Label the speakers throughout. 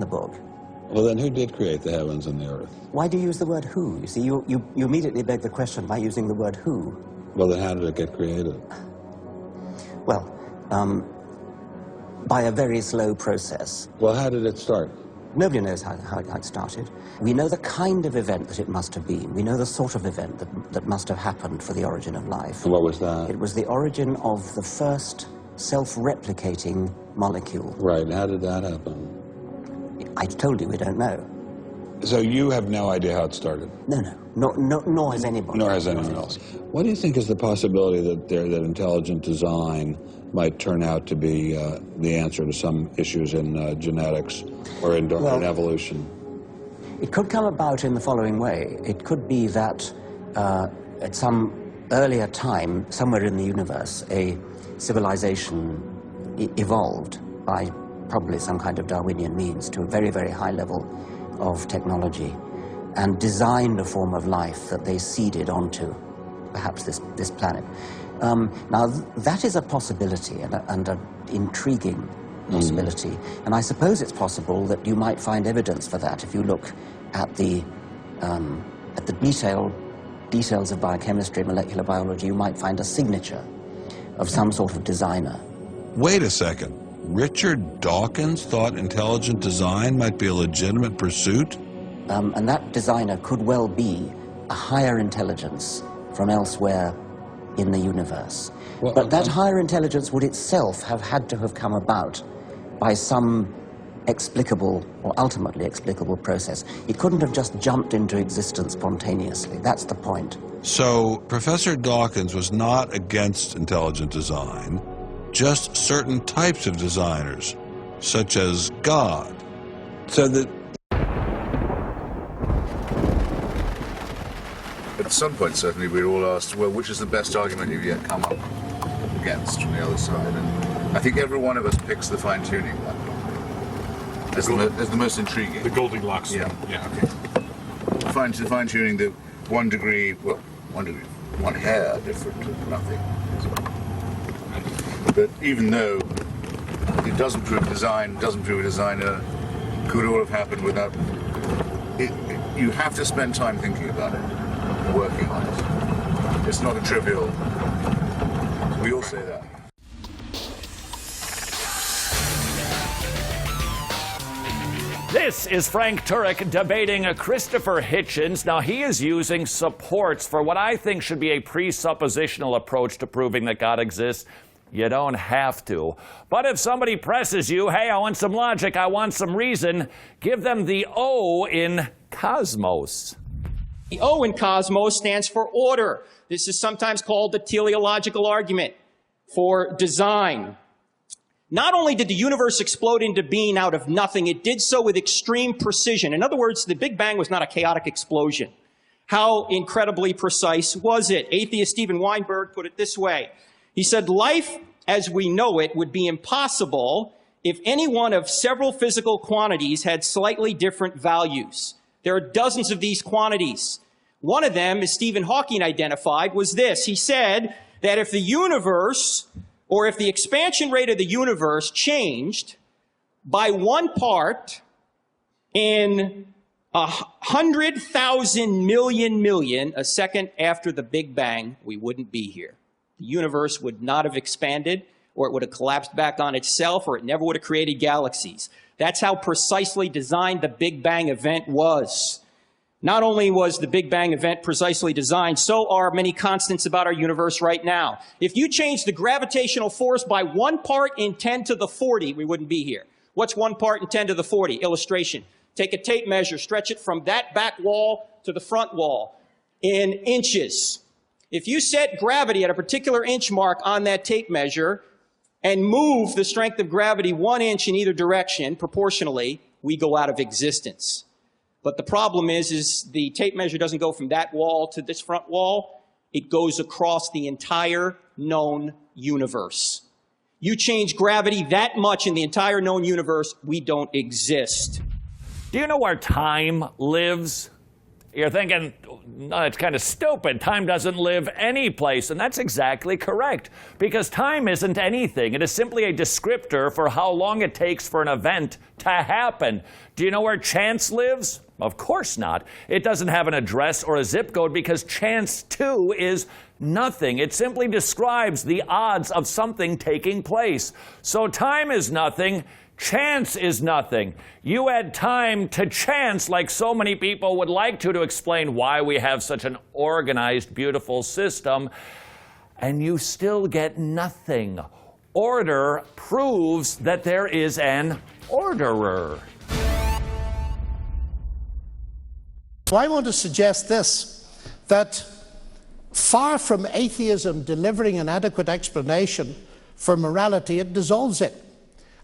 Speaker 1: the book.
Speaker 2: Well, then who did create the heavens and the earth?
Speaker 1: Why do you use the word who? You see, you immediately beg the question by using the word who.
Speaker 2: Well, then how did it get created?
Speaker 1: Well, by a very slow process.
Speaker 2: Well, how did it start?
Speaker 1: Nobody knows how it started. We know the kind of event that it must have been. We know the sort of event that must have happened for the origin of life.
Speaker 2: And what was that?
Speaker 1: It was the origin of the first self-replicating molecule.
Speaker 2: Right. How did that happen?
Speaker 1: I told you we don't know.
Speaker 2: So you have no idea how it started?
Speaker 1: No, nor has anybody.
Speaker 2: Nor has anyone else. What do you think is the possibility that intelligent design might turn out to be the answer to some issues in genetics or in evolution?
Speaker 1: It could come about in the following way. It could be that at some earlier time, somewhere in the universe, a civilization evolved by probably some kind of Darwinian means to a very, very high level of technology and designed a form of life that they seeded onto perhaps this planet. Now, that is a possibility and an intriguing possibility. And I suppose it's possible that you might find evidence for that if you look at the details of biochemistry, molecular biology. You might find a signature of some sort of designer.
Speaker 2: Wait a second. Richard Dawkins thought intelligent design might be a legitimate pursuit?
Speaker 1: And that designer could well be a higher intelligence from elsewhere in the universe. Well, but that higher intelligence would itself have had to have come about by some explicable or ultimately explicable process. It couldn't have just jumped into existence spontaneously. That's the point.
Speaker 2: So Professor Dawkins was not against intelligent design, just certain types of designers, such as God. So that
Speaker 3: at some point, certainly, we all asked, well, which is the best argument you've yet come up against from the other side? And I think every one of us picks the fine-tuning one as the most intriguing.
Speaker 4: The Goldilocks.
Speaker 3: Yeah.
Speaker 4: Yeah. Okay.
Speaker 3: Fine-tuning the 1 degree, well, 1 degree, 1 hair different to nothing. But even though it doesn't prove design, doesn't prove a designer, could all have happened without it, you have to spend time thinking about it, working on it. It's not a trivial. We all say that.
Speaker 5: This is Frank Turek debating Christopher Hitchens. Now, he is using supports for what I think should be a presuppositional approach to proving that God exists. You don't have to. But if somebody presses you, hey, I want some logic, I want some reason, give them the O in cosmos.
Speaker 6: The O in cosmos stands for order. This is sometimes called the teleological argument for design. Not only did the universe explode into being out of nothing, it did so with extreme precision. In other words, the Big Bang was not a chaotic explosion. How incredibly precise was it? Atheist Steven Weinberg put it this way. He said, life as we know it would be impossible if any one of several physical quantities had slightly different values. There are dozens of these quantities. One of them, as Stephen Hawking identified, was this. He said that if the universe, or if the expansion rate of the universe changed by 1 part in 100,000 million a second after the Big Bang, we wouldn't be here. The universe would not have expanded, or it would have collapsed back on itself, or it never would have created galaxies. That's how precisely designed the Big Bang event was. Not only was the Big Bang event precisely designed, so are many constants about our universe right now. If you change the gravitational force by 1 part in 10 to the 40, we wouldn't be here. What's 1 part in 10 to the 40? Illustration. Take a tape measure, stretch it from that back wall to the front wall in inches. If you set gravity at a particular inch mark on that tape measure and move the strength of gravity 1 inch in either direction proportionally, we go out of existence. But the problem is the tape measure doesn't go from that wall to this front wall. It goes across the entire known universe. You change gravity that much in the entire known universe, we don't exist.
Speaker 5: Do you know where time lives? You're thinking, no, it's kind of stupid. Time doesn't live any place. And that's exactly correct, because time isn't anything. It is simply a descriptor for how long it takes for an event to happen. Do you know where chance lives? Of course not. It doesn't have an address or a zip code, because chance, too, is nothing. It simply describes the odds of something taking place. So time is nothing. Chance is nothing. You add time to chance, like so many people would like to explain why we have such an organized, beautiful system, and you still get nothing. Order proves that there is an orderer.
Speaker 4: So I want to suggest this, that far from atheism delivering an adequate explanation for morality, it dissolves it.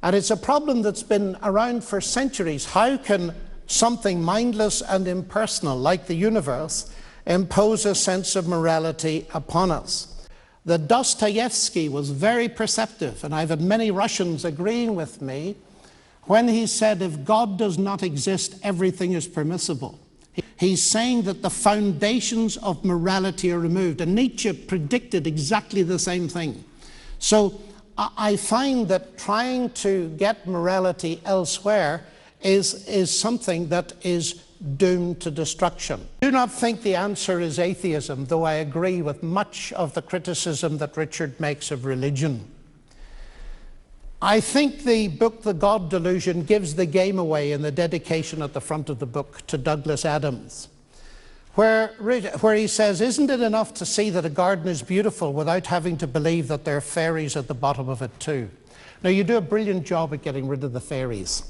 Speaker 4: And it's a problem that's been around for centuries. How can something mindless and impersonal like the universe impose a sense of morality upon us? The Dostoevsky was very perceptive, and I've had many Russians agreeing with me when he said, if God does not exist, everything is permissible. He's saying that the foundations of morality are removed, and Nietzsche predicted exactly the same thing. So I find that trying to get morality elsewhere is something that is doomed to destruction. I do not think the answer is atheism, though I agree with much of the criticism that Richard makes of religion. I think the book, The God Delusion, gives the game away in the dedication at the front of the book to Douglas Adams, where he says, isn't it enough to see that a garden is beautiful without having to believe that there are fairies at the bottom of it too? Now, you do a brilliant job at getting rid of the fairies,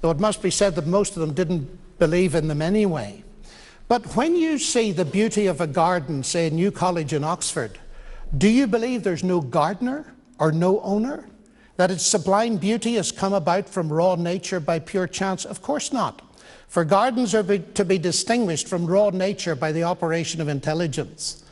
Speaker 4: though it must be said that most of them didn't believe in them anyway. But when you see the beauty of a garden, say in New College in Oxford, do you believe there's no gardener or no owner? That its sublime beauty has come about from raw nature by pure chance? Of course not. For gardens are to be distinguished from raw nature by the operation of intelligence.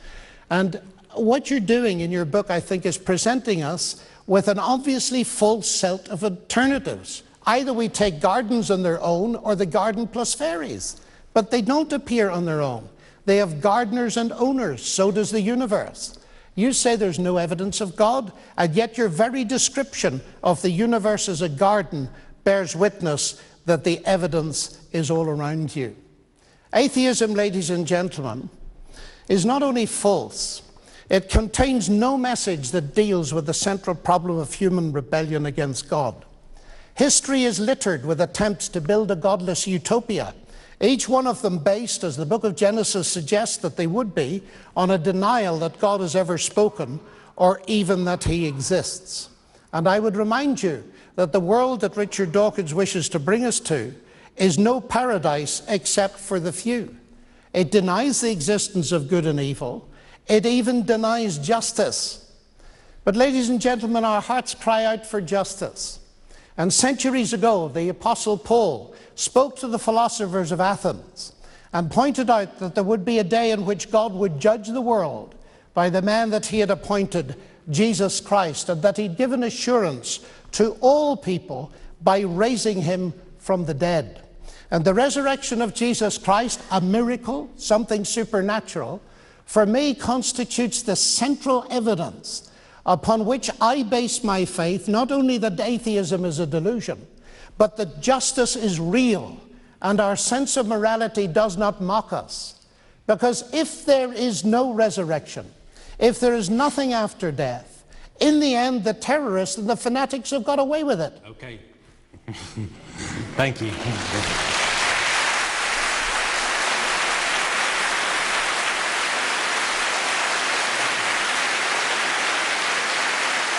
Speaker 4: And what you're doing in your book, I think, is presenting us with an obviously false set of alternatives. Either we take gardens on their own or the garden plus fairies. But they don't appear on their own. They have gardeners and owners. So does the universe. You say there's no evidence of God, and yet your very description of the universe as a garden bears witness that the evidence is all around you. Atheism, ladies and gentlemen, is not only false, it contains no message that deals with the central problem of human rebellion against God. History is littered with attempts to build a godless utopia, each one of them based, as the book of Genesis suggests that they would be, on a denial that God has ever spoken or even that he exists. And I would remind you that the world that Richard Dawkins wishes to bring us to is no paradise except for the few. It denies the existence of good and evil. It even denies justice. But ladies and gentlemen, our hearts cry out for justice. And centuries ago, the Apostle Paul spoke to the philosophers of Athens and pointed out that there would be a day in which God would judge the world by the man that he had appointed, Jesus Christ, and that he'd given assurance to all people by raising him from the dead. And the resurrection of Jesus Christ, a miracle, something supernatural, for me constitutes the central evidence upon which I base my faith, not only that atheism is a delusion, but that justice is real and our sense of morality does not mock us. Because if there is no resurrection, if there is nothing after death, in the end the terrorists and the fanatics have got away with it.
Speaker 7: Okay. Thank you.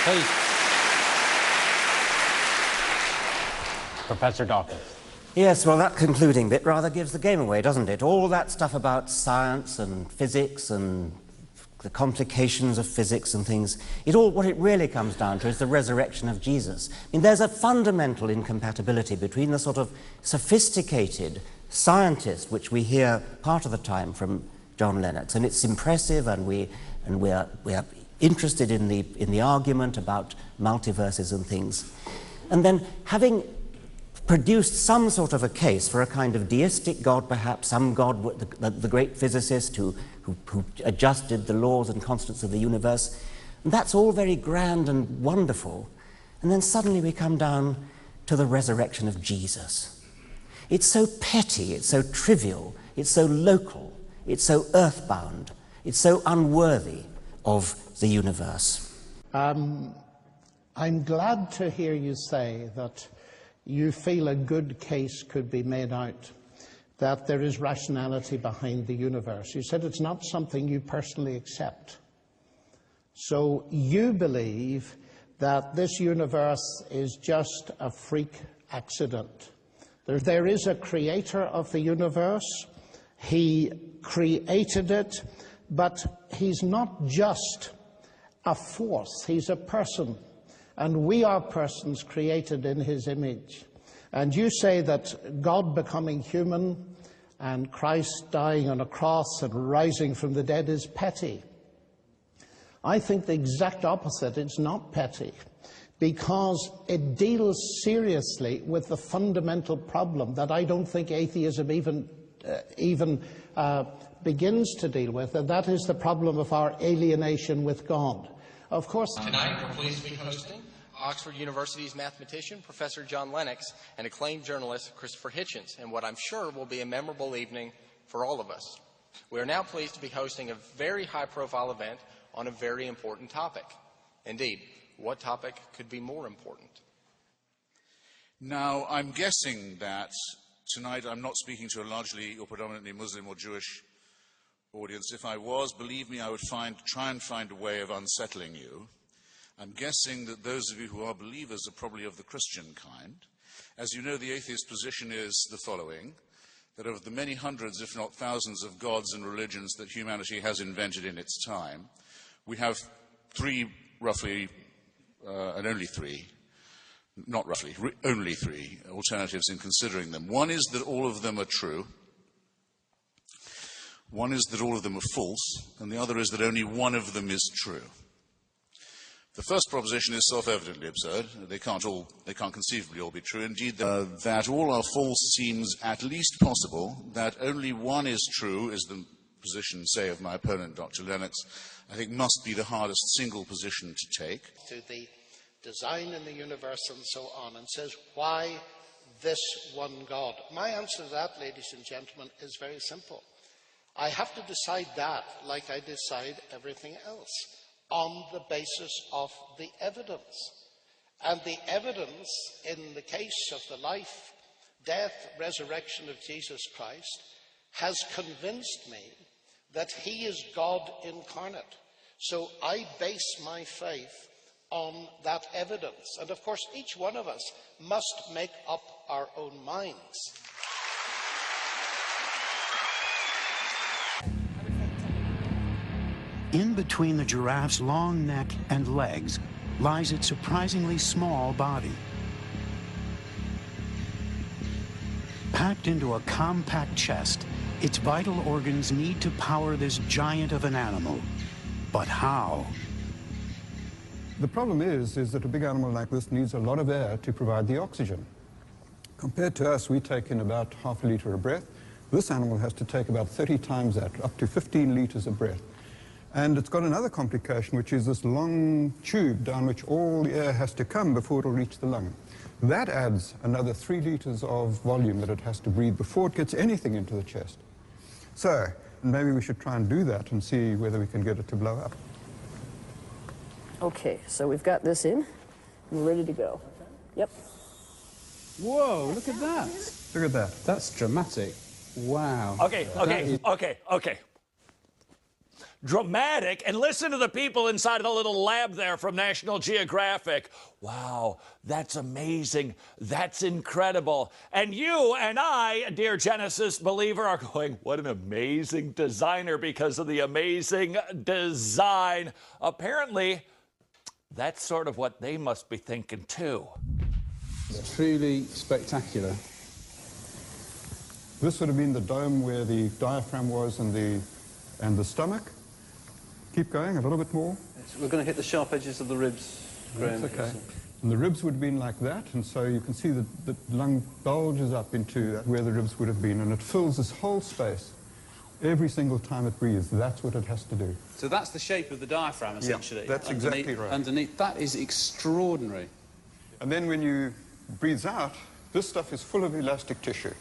Speaker 7: Please. Professor Dawkins.
Speaker 1: Yes, well, that concluding bit rather gives the game away, doesn't it? All that stuff about science and physics and the complications of physics and things, what it really comes down to is the resurrection of Jesus. I mean, there's a fundamental incompatibility between the sort of sophisticated scientist, which we hear part of the time from John Lennox, and it's impressive, and we are interested in the argument about multiverses and things. And then having produced some sort of a case for a kind of deistic God, perhaps, some God, the great physicist who adjusted the laws and constants of the universe. And that's all very grand and wonderful. And then suddenly we come down to the resurrection of Jesus. It's so petty, it's so trivial, it's so local, it's so earthbound, it's so unworthy of the universe.
Speaker 4: I'm glad to hear you say that you feel a good case could be made out that there is rationality behind the universe. You said it's not something you personally accept. So you believe that this universe is just a freak accident. There is a creator of the universe. He created it, but he's not just a force, he's a person. And we are persons created in his image. And you say that God becoming human and Christ dying on a cross and rising from the dead is petty. I think the exact opposite. It's not petty, because it deals seriously with the fundamental problem that I don't think atheism even begins to deal with, and that is the problem of our alienation with God. Of course,
Speaker 7: tonight we're pleased to be hosting Oxford University's mathematician, Professor John Lennox, and acclaimed journalist Christopher Hitchens, in what I'm sure will be a memorable evening for all of us. We are now pleased to be hosting a very high-profile event on a very important topic. Indeed, what topic could be more important?
Speaker 3: Now, I'm guessing that tonight I'm not speaking to a largely or predominantly Muslim or Jewish audience. If I was, believe me, I would try and find a way of unsettling you. I'm guessing that those of you who are believers are probably of the Christian kind. As you know, the atheist position is the following, that of the many hundreds, if not thousands, of gods and religions that humanity has invented in its time, we have three, roughly, and only three, not roughly, only three alternatives in considering them. One is that all of them are true. One is that all of them are false, and the other is that only one of them is true. The first proposition is self-evidently absurd. They can't conceivably all be true. Indeed, that all are false seems at least possible. That only one is true is the position, say, of my opponent, Dr. Lennox, I think must be the hardest single position to take.
Speaker 4: To the design in the universe and so on, and says, why this one God? My answer to that, ladies and gentlemen, is very simple. I have to decide that like I decide everything else, on the basis of the evidence. And the evidence in the case of the life, death, resurrection of Jesus Christ has convinced me that he is God incarnate. So I base my faith on that evidence. And of course, each one of us must make up our own minds.
Speaker 8: In between the giraffe's long neck and legs lies its surprisingly small body. Packed into a compact chest, its vital organs need to power this giant of an animal. But how?
Speaker 9: The problem is that a big animal like this needs a lot of air to provide the oxygen. Compared to us, we take in about half a liter of breath. This animal has to take about 30 times that, up to 15 liters of breath. And it's got another complication, which is this long tube down which all the air has to come before it'll reach the lung. That adds another 3 liters of volume that it has to breathe before it gets anything into the chest. So maybe we should try and do that and see whether we can get it to blow up.
Speaker 10: Okay, so we've got this in. We're ready to go. Yep.
Speaker 11: Whoa, look at that.
Speaker 9: Look at that.
Speaker 11: That's dramatic. Wow.
Speaker 5: Okay. Dramatic, and listen to the people inside of the little lab there from National Geographic. Wow, that's amazing. That's incredible. And you and I, dear Genesis believer, are going, what an amazing designer, because of the amazing design. Apparently, that's sort of what they must be thinking too.
Speaker 11: It's truly spectacular.
Speaker 9: This would have been the dome where the diaphragm was and the stomach. Keep going, a little bit more.
Speaker 12: We're going to hit the sharp edges of the ribs, Graham.
Speaker 9: That's okay. And the ribs would have been like that, and so you can see that the lung bulges up into where the ribs would have been, and it fills this whole space every single time it breathes. That's what it has to do.
Speaker 11: So that's the shape of the diaphragm, essentially.
Speaker 9: Yeah, that's exactly right.
Speaker 11: Underneath, that is extraordinary.
Speaker 9: And then when you breathe out, this stuff is full of elastic tissue.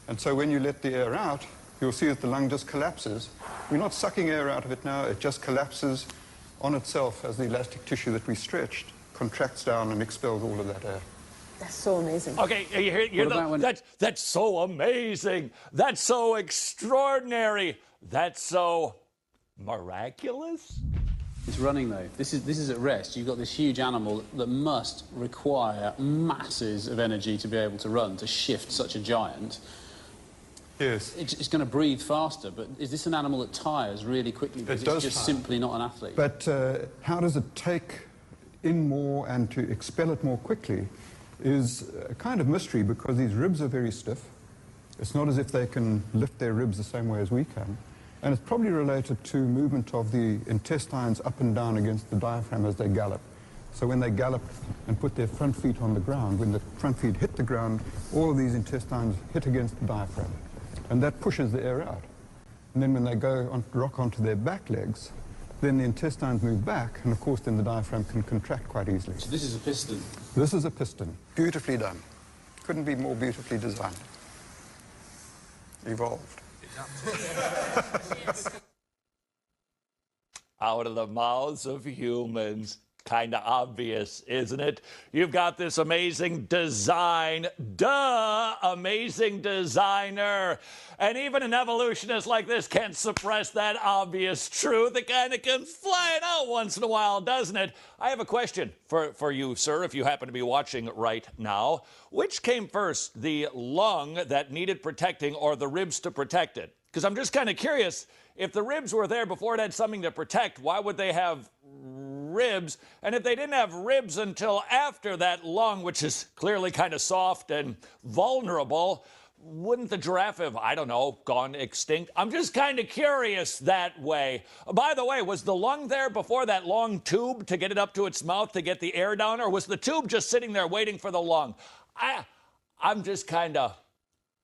Speaker 9: And so when you let the air out, you'll see that the lung just collapses. We're not sucking air out of it now, it just collapses on itself as the elastic tissue that we stretched contracts down and expels all of that air.
Speaker 10: That's so amazing.
Speaker 5: Okay, that's so amazing. That's so extraordinary. That's so miraculous.
Speaker 11: It's running, though. This is at rest. You've got this huge animal that must require masses of energy to be able to run, to shift such a giant.
Speaker 9: Yes.
Speaker 11: It's going to breathe faster, but is this an animal that tires really quickly? Because it's just simply not an athlete.
Speaker 9: But how does it take in more and to expel it more quickly is a kind of mystery, because these ribs are very stiff. It's not as if they can lift their ribs the same way as we can. And it's probably related to movement of the intestines up and down against the diaphragm as they gallop. So when they gallop and put their front feet on the ground, when the front feet hit the ground, all of these intestines hit against the diaphragm. And that pushes the air out. And then when they go on, rock onto their back legs, then the intestines move back, and of course then the diaphragm can contract quite easily.
Speaker 11: So this is a piston?
Speaker 9: This is a piston. Beautifully done. Couldn't be more beautifully designed. Evolved.
Speaker 5: Out of the mouths of humans. Kind of obvious, isn't it? You've got this amazing design. Duh! Amazing designer. And even an evolutionist like this can't suppress that obvious truth. It kind of comes flying out once in a while, doesn't it? I have a question for you, sir, if you happen to be watching right now. Which came first, the lung that needed protecting or the ribs to protect it? Because I'm just kind of curious, if the ribs were there before it had something to protect, why would they have ribs? And if they didn't have ribs until after that lung, which is clearly kind of soft and vulnerable, wouldn't the giraffe have, I don't know, gone extinct? I'm just kind of curious that way. By the way, was the lung there before that long tube to get it up to its mouth to get the air down, or was the tube just sitting there waiting for the lung? I'm just kind of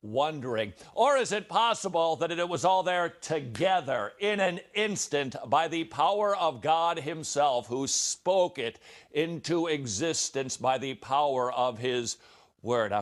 Speaker 5: wondering. Or is it possible that it was all there together in an instant by the power of God himself, who spoke it into existence by the power of his word?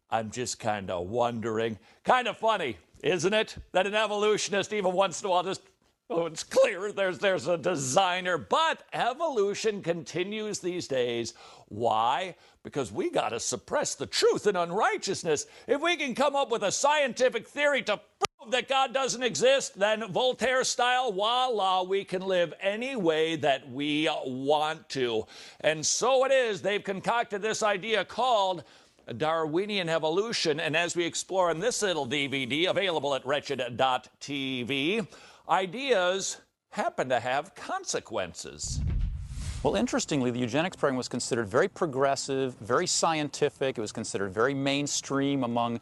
Speaker 5: I'm just kind of wondering. Kind of funny, isn't it, that an evolutionist even once in a while just, oh, it's clear there's a designer. But evolution continues these days. Why? Because we got to suppress the truth and unrighteousness. If we can come up with a scientific theory to prove that God doesn't exist, then Voltaire style, voila, we can live any way that we want to. And so it is, they've concocted this idea called Darwinian evolution. And as we explore in this little DVD, available at wretched.tv, ideas happen to have consequences.
Speaker 12: Well, interestingly, the eugenics program was considered very progressive, very scientific. It was considered very mainstream among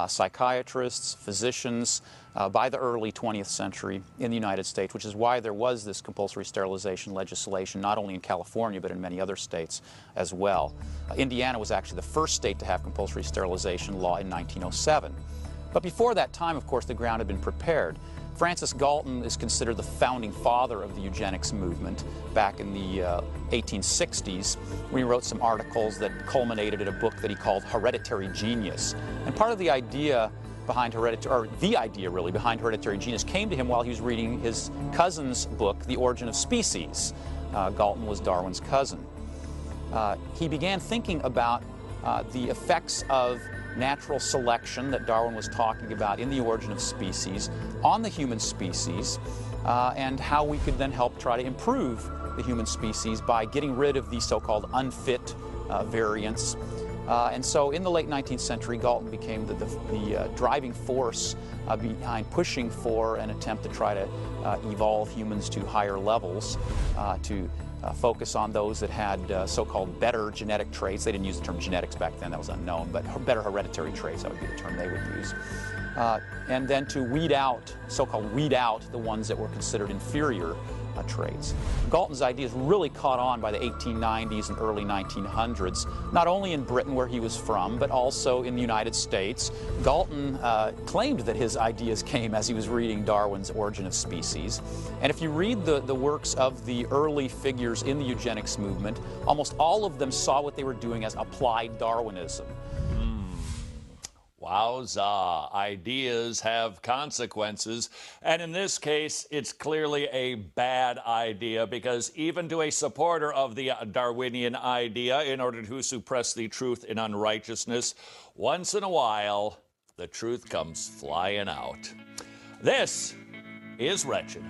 Speaker 12: psychiatrists, physicians by the early 20th century in the United States, which is why there was this compulsory sterilization legislation, not only in California, but in many other states as well. Indiana was actually the first state to have compulsory sterilization law in 1907. But before that time, of course, the ground had been prepared. Francis Galton is considered the founding father of the eugenics movement back in the 1860s, when he wrote some articles that culminated in a book that he called Hereditary Genius. And part of the idea behind behind Hereditary Genius came to him while he was reading his cousin's book, The Origin of Species. Galton was Darwin's cousin. He began thinking about the effects of natural selection that Darwin was talking about in The Origin of Species on the human species, and how we could then help try to improve the human species by getting rid of these so-called unfit variants. And so in the late 19th century, Galton became the driving force behind pushing for an attempt to try to evolve humans to higher levels, to focus on those that had so-called better genetic traits. They didn't use the term genetics back then, that was unknown, but better hereditary traits, that would be the term they would use. And then to weed out, so-called weed out, the ones that were considered inferior traits. Galton's ideas really caught on by the 1890s and early 1900s, not only in Britain where he was from, but also in the United States. Galton claimed that his ideas came as he was reading Darwin's Origin of Species. And if you read the works of the early figures in the eugenics movement, almost all of them saw what they were doing as applied Darwinism.
Speaker 5: Wowza, ideas have consequences. And in this case, it's clearly a bad idea, because even to a supporter of the Darwinian idea, in order to suppress the truth in unrighteousness, once in a while, the truth comes flying out. This is Wretched.